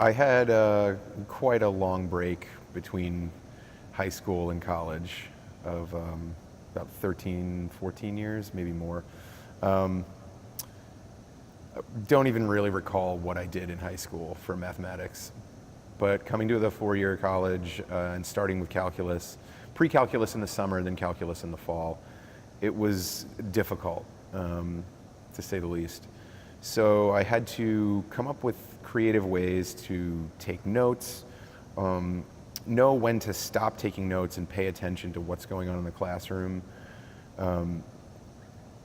I had quite a long break between high school and college of about 13, 14 years, maybe more. Um, don't even really recall what I did in high school for mathematics, but coming to the four-year college and starting with calculus, pre-calculus in the summer, then calculus in the fall, it was difficult, to say the least. So I had to come up with creative ways to take notes, know when to stop taking notes and pay attention to what's going on in the classroom.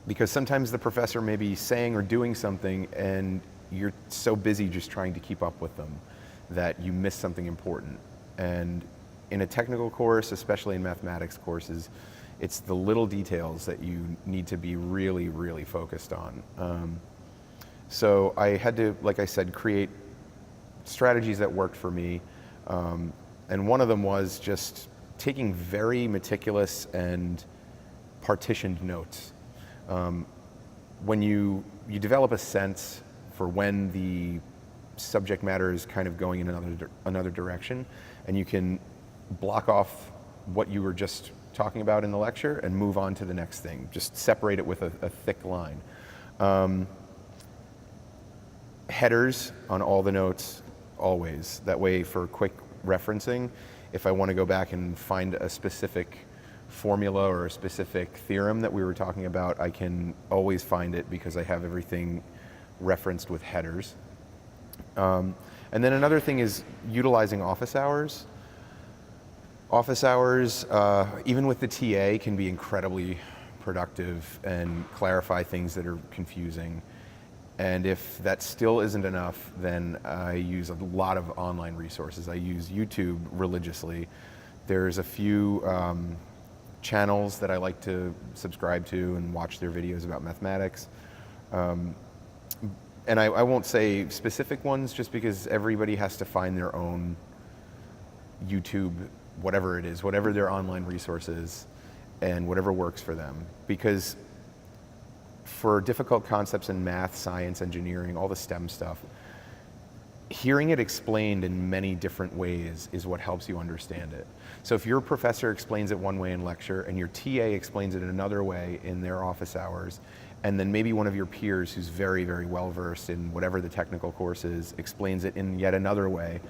Because sometimes the professor may be saying or doing something and you're so busy just trying to keep up with them that you miss something important. And in a technical course, especially in mathematics courses, it's the little details that you need to be really, really focused on. So I had to, like I said, create strategies that worked for me. And one of them was just taking very meticulous and partitioned notes. When you develop a sense for when the subject matter is kind of going in another direction, and you can block off what you were just talking about in the lecture and move on to the next thing. Just separate it with a thick line. Headers on all the notes, always. That way, for quick referencing, if I want to go back and find a specific formula or a specific theorem that we were talking about, I can always find it because I have everything referenced with headers. And then another thing is utilizing office hours. Office hours, even with the TA, can be incredibly productive and clarify things that are confusing. And if that still isn't enough, then I use a lot of online resources. I use YouTube religiously. There's a few channels that I like to subscribe to and watch their videos about mathematics. And I won't say specific ones just because everybody has to find their own YouTube, whatever it is, whatever their online resource is, and whatever works for them. Because for difficult concepts in math, science, engineering, all the STEM stuff, hearing it explained in many different ways is what helps you understand it. So if your professor explains it one way in lecture and your TA explains it in another way in their office hours, and then maybe one of your peers who's very, very well versed in whatever the technical course is explains it in yet another way,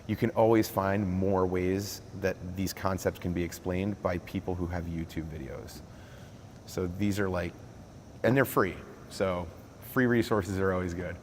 you can always find more ways that these concepts can be explained by people who have YouTube videos. So these are like, and they're free, so free resources are always good.